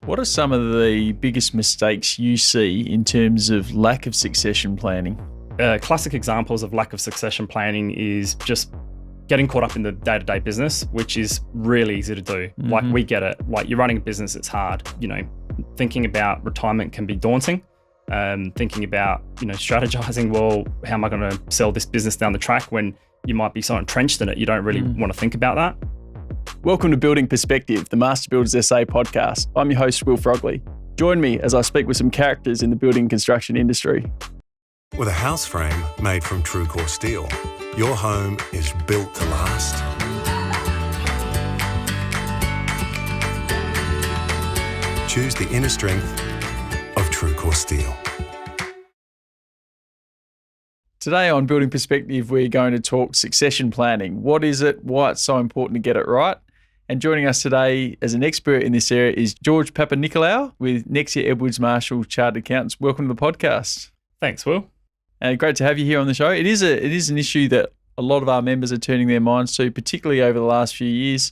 What are some of the biggest mistakes you see in terms of lack of succession planning? Classic examples of lack of succession planning is just getting caught up in the day-to-day business, which is really easy to do. Mm-hmm. Like, we get it. Like, you're running a business, it's hard. Thinking about retirement can be daunting. Thinking about, strategizing, well, how am I going to sell this business down the track when you might be so entrenched in it, you don't really want to think about that. Welcome to Building Perspective, the Master Builders SA podcast. I'm your host, Will Frogley. Join me as I speak with some characters in the building and construction industry. With a house frame made from true core steel, your home is built to last. Choose the inner strength of true core steel. Today on Building Perspective, we're going to talk succession planning. What is it? Why it's so important to get it right? And joining us today as an expert in this area is George Papanicolaou with Nexia Edwards Marshall, Chartered Accountants. Welcome to the podcast. Thanks, Will. Great to have you here on the show. It is an issue that a lot of our members are turning their minds to, particularly over the last few years.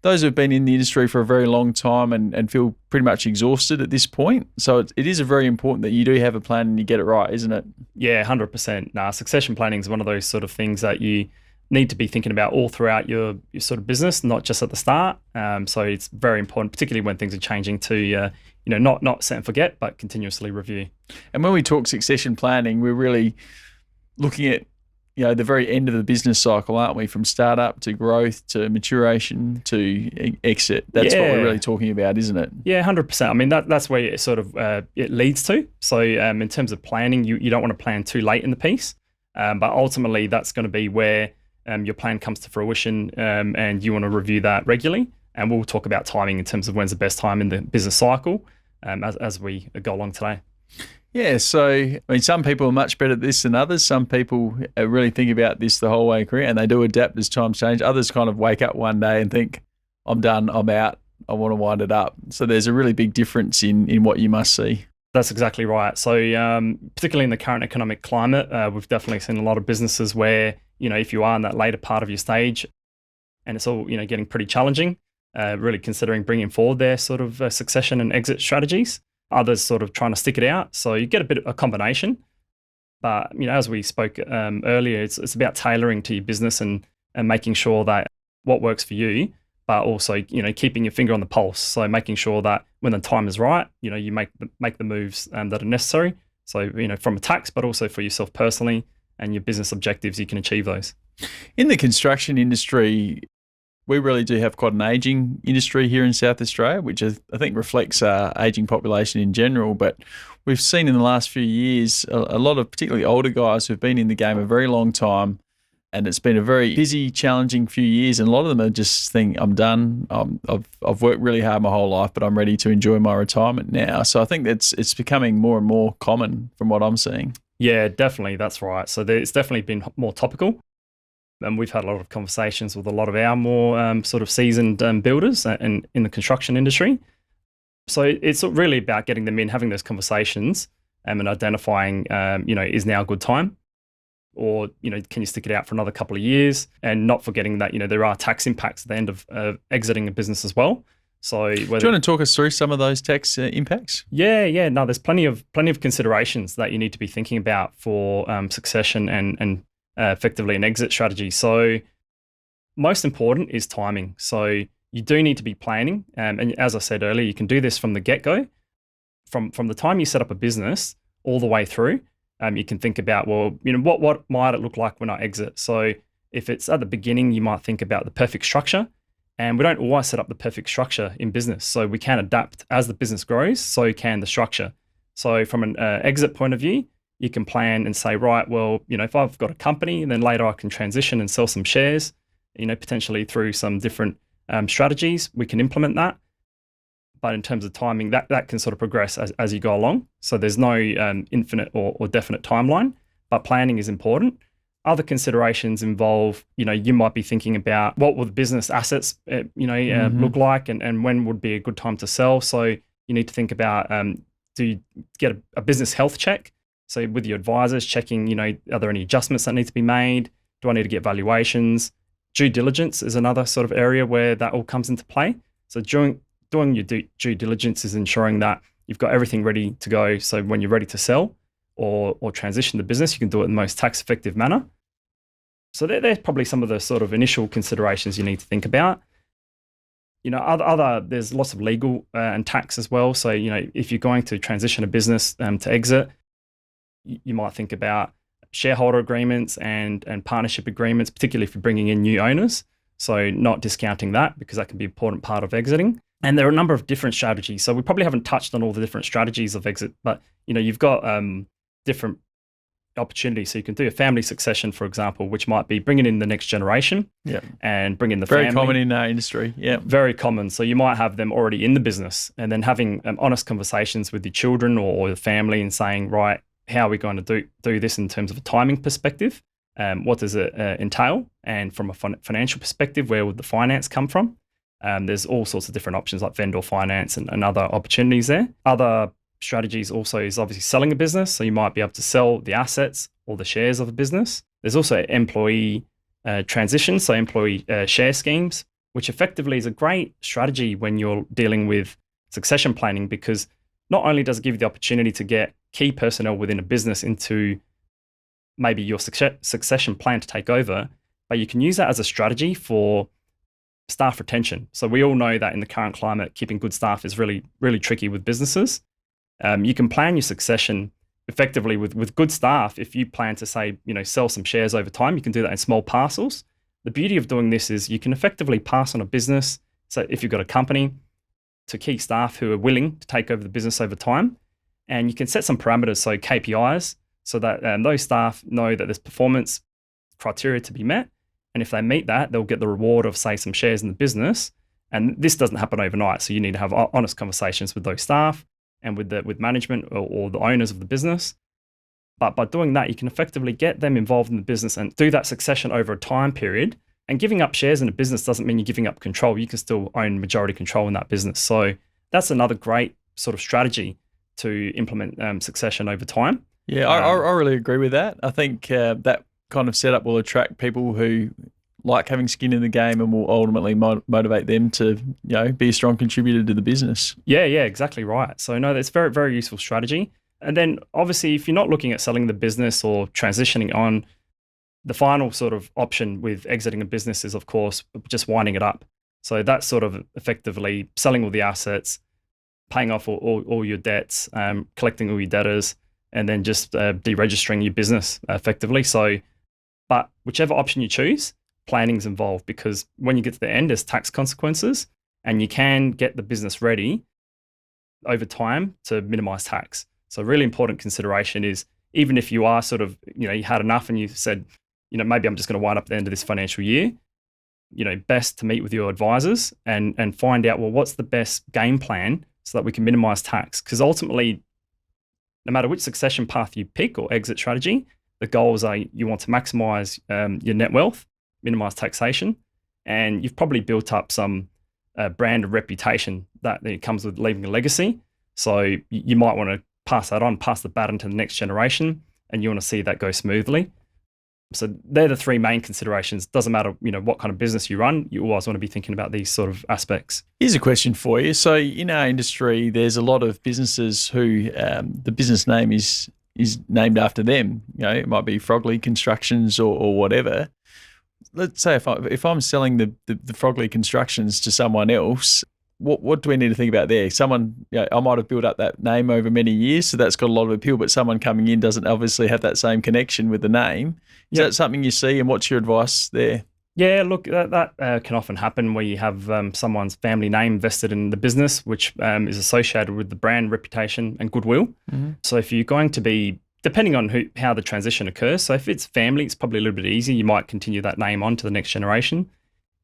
Those who have been in the industry for a very long time and feel pretty much exhausted at this point. So it is very important that you do have a plan and you get it right, isn't it? Yeah, 100%. Succession planning is one of those sort of things that you need to be thinking about all throughout your sort of business, not just at the start. So it's very important, particularly when things are changing, to not set and forget, but continuously review. And when we talk succession planning, we're really looking at the very end of the business cycle, aren't we? From startup to growth to maturation to exit. That's what we're really talking about, isn't it? Yeah, 100%. I mean, that's where it sort of it leads to. So in terms of planning, you don't want to plan too late in the piece, but ultimately that's going to be where your plan comes to fruition, and you want to review that regularly. And we'll talk about timing in terms of when's the best time in the business cycle as we go along today. Yeah, so I mean, some people are much better at this than others. Some people really think about this the whole way career, and they do adapt as times change. Others kind of wake up one day and think, I'm done, I'm out, I want to wind it up. So there's a really big difference in what you must see. That's exactly right. So particularly in the current economic climate, we've definitely seen a lot of businesses where, if you are in that later part of your stage and it's all, getting pretty challenging, really considering bringing forward their sort of succession and exit strategies. Others sort of trying to stick it out. So you get a bit of a combination. But, as we spoke earlier, it's about tailoring to your business and making sure that what works for you, but also, keeping your finger on the pulse. So making sure that when the time is right, you make the moves that are necessary. So, from a tax, but also for yourself personally and your business objectives, you can achieve those. In the construction industry, we really do have quite an ageing industry here in South Australia, which I think reflects our ageing population in general. But we've seen in the last few years a lot of particularly older guys who've been in the game a very long time, and it's been a very busy, challenging few years. And a lot of them are just thinking, I'm done. I've worked really hard my whole life, but I'm ready to enjoy my retirement now. So I think it's becoming more and more common from what I'm seeing. Yeah, definitely. That's right. So it's definitely been more topical. And we've had a lot of conversations with a lot of our more sort of seasoned builders in the construction industry. So it's really about getting them in, having those conversations, and identifying, is now a good time? Or, can you stick it out for another couple of years? And not forgetting that, there are tax impacts at the end of exiting a business as well. So do you want to talk us through some of those tax impacts? Yeah. No, there's plenty of considerations that you need to be thinking about for succession and effectively an exit strategy. So most important is timing. So you do need to be planning. And as I said earlier, you can do this from the get-go. From the time you set up a business all the way through, you can think about, what might it look like when I exit? So if it's at the beginning, you might think about the perfect structure. And we don't always set up the perfect structure in business. So we can adapt as the business grows, so can the structure. So from an exit point of view, you can plan and say, right, well, if I've got a company, and then later I can transition and sell some shares, potentially through some different strategies, we can implement that. But in terms of timing, that can sort of progress as you go along. So there's no infinite or definite timeline, but planning is important. Other considerations involve, you might be thinking about what will the business assets, look like, and when would be a good time to sell. So you need to think about, do you get a business health check? So with your advisors, checking, are there any adjustments that need to be made? Do I need to get valuations? Due diligence is another sort of area where that all comes into play. So during doing your due diligence is ensuring that you've got everything ready to go. So when you're ready to sell or transition the business, you can do it in the most tax effective manner. So there's probably some of the sort of initial considerations you need to think about. There's lots of legal and tax as well. So, if you're going to transition a business to exit, you might think about shareholder agreements and partnership agreements, particularly if you're bringing in new owners. So not discounting that, because that can be an important part of exiting. And there are a number of different strategies. So we probably haven't touched on all the different strategies of exit, but you've got different opportunities. So you can do a family succession, for example, which might be bringing in the next generation and bring in the family. Very common in our industry. Yeah. Very common. So you might have them already in the business and then having honest conversations with your children or the family and saying, right, how are we going to do this in terms of a timing perspective? What does it entail? And from a financial perspective, where would the finance come from? There's all sorts of different options like vendor finance and other opportunities there. Other strategies also is obviously selling a business. So you might be able to sell the assets or the shares of a business. There's also employee transition, so employee share schemes, which effectively is a great strategy when you're dealing with succession planning, because not only does it give you the opportunity to get key personnel within a business into maybe your succession plan to take over, but you can use that as a strategy for staff retention. So we all know that in the current climate, keeping good staff is really, really tricky with businesses. You can plan your succession effectively with good staff. If you plan to say, sell some shares over time, you can do that in small parcels. The beauty of doing this is you can effectively pass on a business. So if you've got a company, to key staff who are willing to take over the business over time, and you can set some parameters, so KPIs, so that those staff know that there's performance criteria to be met. And if they meet that, they'll get the reward of, say, some shares in the business. And this doesn't happen overnight. So you need to have honest conversations with those staff and with management or the owners of the business. But by doing that, you can effectively get them involved in the business and do that succession over a time period. And giving up shares in a business doesn't mean you're giving up control. You can still own majority control in that business. So that's another great sort of strategy to implement succession over time. Yeah, I really agree with that. I think that kind of setup will attract people who like having skin in the game and will ultimately motivate them to, be a strong contributor to the business. Yeah, exactly right. So no, that's very, very useful strategy. And then obviously, if you're not looking at selling the business or transitioning on, the final sort of option with exiting a business is, of course, just winding it up. So that's sort of effectively selling all the assets, paying off all your debts, collecting all your debtors, and then just deregistering your business effectively. So, but whichever option you choose, planning's involved, because when you get to the end, there's tax consequences, and you can get the business ready over time to minimize tax. So really important consideration is, even if you are sort of, you had enough and you said, maybe I'm just going to wind up at the end of this financial year, best to meet with your advisors and find out, well, what's the best game plan so that we can minimize tax? Because ultimately, no matter which succession path you pick or exit strategy, the goals are you want to maximize your net wealth, minimize taxation, and you've probably built up some brand and reputation that comes with leaving a legacy. So you might want to pass that on, pass the baton to the next generation, and you want to see that go smoothly. So they're the three main considerations. Doesn't matter, what kind of business you run, you always want to be thinking about these sort of aspects. Here's a question for you. So in our industry, there's a lot of businesses who the business name is named after them. It might be Frogley Constructions or whatever. Let's say if I'm selling the Frogley Constructions to someone else, what do we need to think about there? Someone, I might have built up that name over many years, so that's got a lot of appeal, but someone coming in doesn't obviously have that same connection with the name. Is that something you see, and what's your advice there? Yeah, look, that can often happen where you have someone's family name vested in the business, which is associated with the brand reputation and goodwill. Mm-hmm. So if you're going to be, depending on how the transition occurs, so if it's family, it's probably a little bit easier. You might continue that name on to the next generation.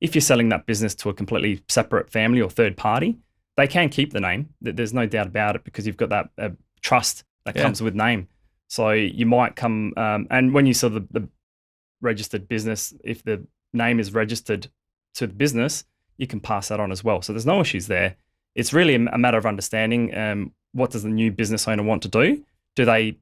If you're selling that business to a completely separate family or third party, they can keep the name. There's no doubt about it, because you've got that trust that comes with name. So you might come, and when you sell the registered business, if the name is registered to the business, you can pass that on as well. So there's no issues there. It's really a matter of understanding what does the new business owner want to do?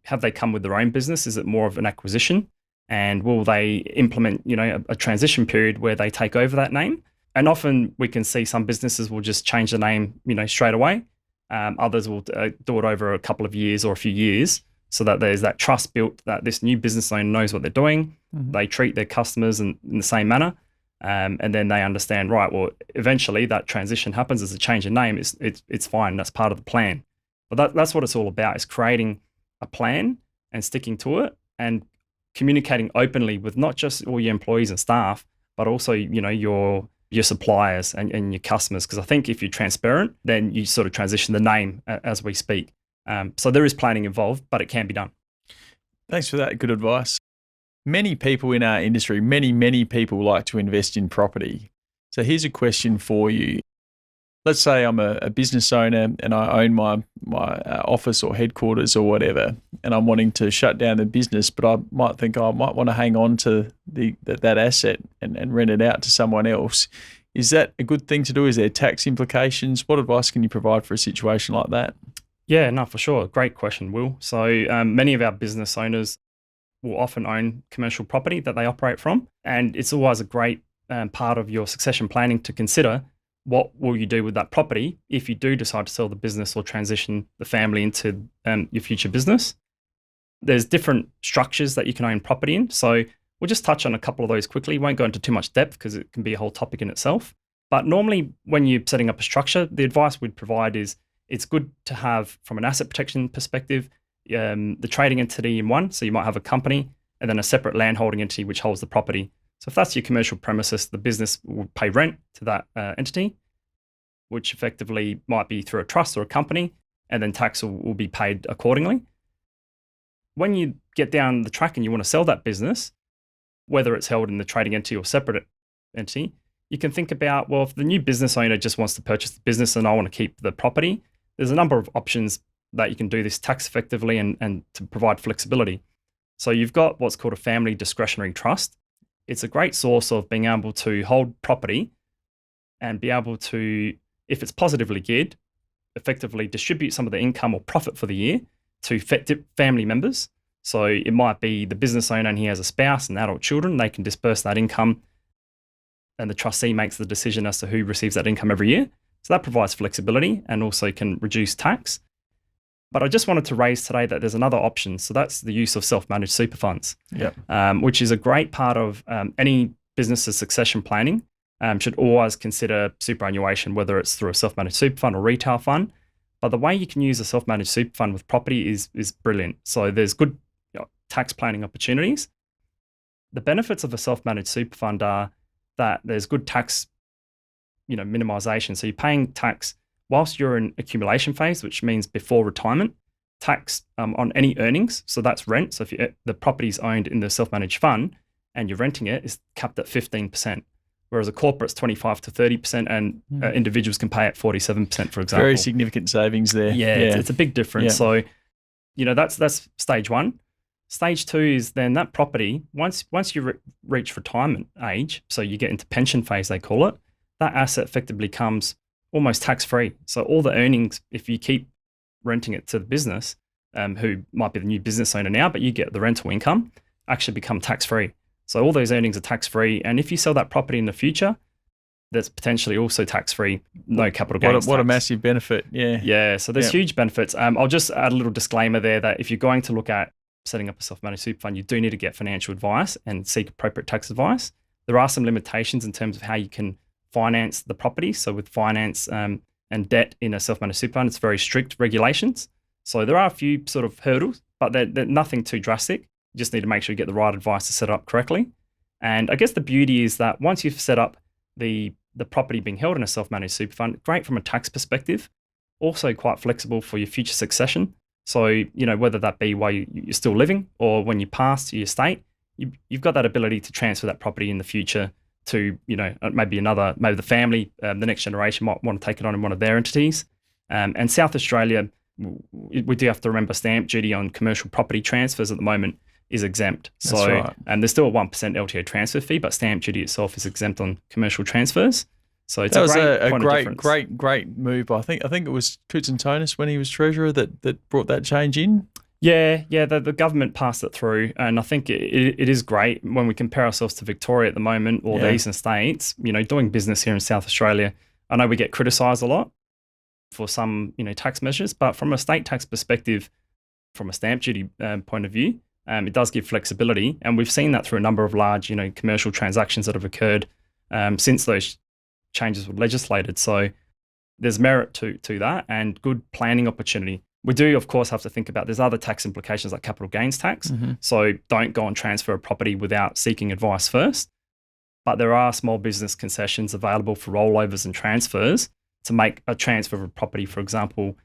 Have they come with their own business? Is it more of an acquisition? And will they implement, a transition period where they take over that name? And often we can see some businesses will just change the name, straight away. Others will do it over a couple of years or a few years, so that there's that trust built that this new business owner knows what they're doing. Mm-hmm. They treat their customers in the same manner. And then they understand, right, well, eventually that transition happens as a change in name. It's fine. That's part of the plan. But that's what it's all about, is creating a plan and sticking to it and communicating openly with not just all your employees and staff, but also, your suppliers and your customers. Because I think if you're transparent, then you sort of transition the name as we speak. So there is planning involved, but it can be done. Thanks for that. Good advice. Many people in our industry, many people like to invest in property. So here's a question for you. Let's say I'm a business owner and I own my office or headquarters or whatever, and I'm wanting to shut down the business, but I might think I might want to hang on to that asset and rent it out to someone else. Is that a good thing to do? Is there tax implications? What advice can you provide for a situation like that? Yeah, no, for sure. Great question, Will. So many of our business owners will often own commercial property that they operate from. And it's always a great part of your succession planning to consider, what will you do with that property if you do decide to sell the business or transition the family into your future business. There's different structures that you can own property in. So we'll just touch on a couple of those quickly. Won't go into too much depth because it can be a whole topic in itself. But normally when you're setting up a structure, the advice we'd provide is it's good to have, from an asset protection perspective, the trading entity in one. So you might have a company and then a separate land holding entity which holds the property. So if that's your commercial premises, the business will pay rent to that entity, which effectively might be through a trust or a company, and then tax will be paid accordingly. When you get down the track and you want to sell that business, whether it's held in the trading entity or separate entity, you can think about, well, if the new business owner just wants to purchase the business and I want to keep the property, there's a number of options that you can do this tax effectively and to provide flexibility. So you've got what's called a family discretionary trust. It's a great source of being able to hold property and be able to, if it's positively geared, effectively distribute some of the income or profit for the year to family members. So it might be the business owner and he has a spouse and adult children. They can disperse that income and the trustee makes the decision as to who receives that income every year. So that provides flexibility and also can reduce tax. But I just wanted to raise today that there's another option. So that's the use of self-managed super funds, which is a great part of any business's succession planning. Should always consider superannuation, whether it's through a self-managed super fund or retail fund. But the way you can use a self-managed super fund with property is brilliant. So there's good tax planning opportunities. The benefits of a self-managed super fund are that there's good tax minimisation. So you're paying tax whilst you're in accumulation phase, which means before retirement, tax on any earnings. So that's rent. So if the property is owned in the self-managed fund and you're renting it, is capped at 15%. Whereas a corporate's 25 to 30% and individuals can pay at 47%, for example. Very significant savings there. Yeah. It's a big difference. Yeah. So, that's stage one. Stage two is then that property, once you reach retirement age, so you get into pension phase, they call it, that asset effectively becomes almost tax-free. So all the earnings, if you keep renting it to the business, who might be the new business owner now, but you get the rental income, actually become tax-free. So all those earnings are tax-free. And if you sell that property in the future, that's potentially also tax-free, no capital gains tax. What a massive benefit, yeah. Yeah, so there's huge benefits. I'll just add a little disclaimer there that if you're going to look at setting up a self-managed super fund, you do need to get financial advice and seek appropriate tax advice. There are some limitations in terms of how you can finance the property. So with finance and debt in a self-managed super fund, it's very strict regulations. So there are a few sort of hurdles, but they're nothing too drastic. You just need to make sure you get the right advice to set it up correctly. And I guess the beauty is that once you've set up the property being held in a self-managed super fund, great from a tax perspective, also quite flexible for your future succession. So, whether that be while you're still living or when you pass to your estate, you've got that ability to transfer that property in the future to, maybe the family, the next generation might want to take it on in one of their entities. And South Australia, we do have to remember stamp duty on commercial property transfers at the moment is exempt. That's right. And there's still a 1% LTO transfer fee, but stamp duty itself is exempt on commercial transfers. So it's great move. I think it was Coots and Tonus when he was treasurer that brought that change in. Yeah, the government passed it through, and I think it is great when we compare ourselves to Victoria at the moment or the eastern states. Doing business here in South Australia, I know we get criticised a lot for some tax measures, but from a state tax perspective, from a stamp duty point of view, it does give flexibility, and we've seen that through a number of large commercial transactions that have occurred since those changes were legislated. So there's merit to that and good planning opportunity. We do, of course, have to think about there's other tax implications like capital gains tax. Mm-hmm. So don't go and transfer a property without seeking advice first. But there are small business concessions available for rollovers and transfers to make a transfer of a property, for example,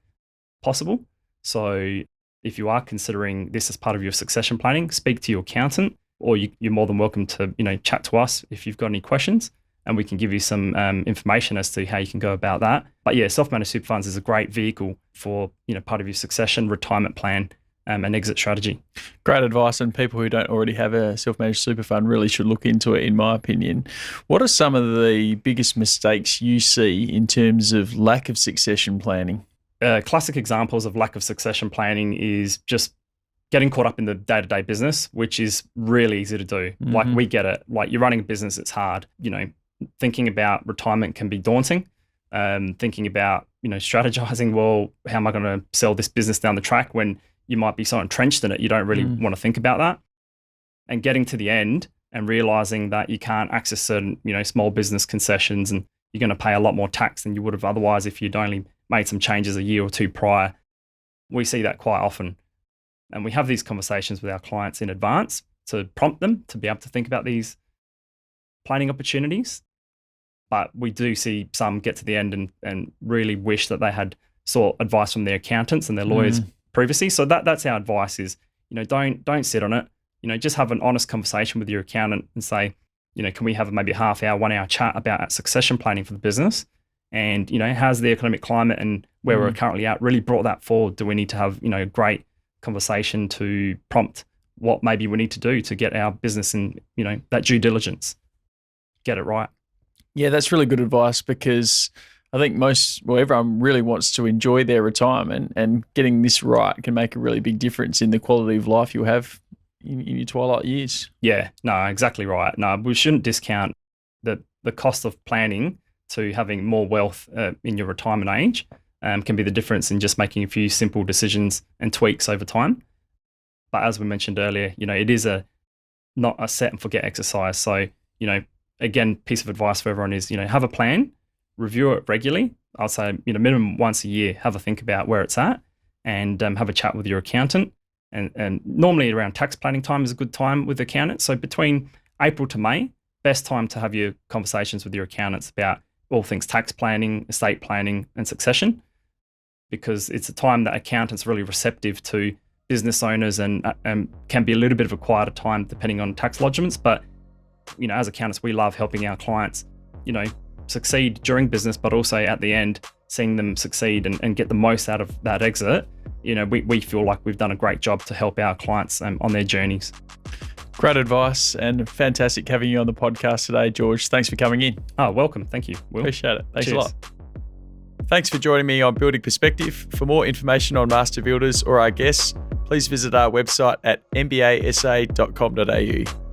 possible. So if you are considering this as part of your succession planning, speak to your accountant, or you're more than welcome to chat to us if you've got any questions, and we can give you some information as to how you can go about that. But yeah, self-managed super funds is a great vehicle for part of your succession, retirement plan, and exit strategy. Great advice, and people who don't already have a self-managed super fund really should look into it, in my opinion. What are some of the biggest mistakes you see in terms of lack of succession planning? Classic examples of lack of succession planning is just getting caught up in the day-to-day business, which is really easy to do. Mm-hmm. Like, we get it. Like, you're running a business, it's hard. Thinking about retirement can be daunting. Thinking about, strategizing, well, how am I going to sell this business down the track when you might be so entrenched in it, you don't really want to think about that. And getting to the end and realizing that you can't access certain, small business concessions, and you're going to pay a lot more tax than you would have otherwise if you'd only made some changes a year or two prior. We see that quite often. And we have these conversations with our clients in advance to prompt them to be able to think about these planning opportunities. But we do see some get to the end and really wish that they had sought advice from their accountants and their lawyers previously. So that's our advice is, don't sit on it. Just have an honest conversation with your accountant and say, can we have maybe a half hour, 1 hour chat about succession planning for the business? And, how's the economic climate and where we're currently at really brought that forward? Do we need to have, a great conversation to prompt what maybe we need to do to get our business in, that due diligence, get it right? Yeah, that's really good advice, because I think everyone really wants to enjoy their retirement, and getting this right can make a really big difference in the quality of life you'll have in your twilight years. Yeah, no, exactly right. No, we shouldn't discount the cost of planning to having more wealth in your retirement age. Can be the difference in just making a few simple decisions and tweaks over time. But as we mentioned earlier, it is not a set and forget exercise. So, again, piece of advice for everyone is, have a plan, review it regularly. I'll say, minimum once a year, have a think about where it's at, and have a chat with your accountant. And normally around tax planning time is a good time with accountants. So between April to May, best time to have your conversations with your accountants about all things tax planning, estate planning, and succession, because it's a time that accountants are really receptive to business owners and can be a little bit of a quieter time depending on tax lodgements. But, as accountants, we love helping our clients, succeed during business, but also at the end, seeing them succeed and get the most out of that exit. We feel like we've done a great job to help our clients on their journeys. Great advice, and fantastic having you on the podcast today, George. Thanks for coming in. Oh, welcome. Thank you, Will. Appreciate it. Thanks Cheers. a lot. Thanks for joining me on Building Perspective. For more information on Master Builders or our guests, please visit our website at mbasa.com.au.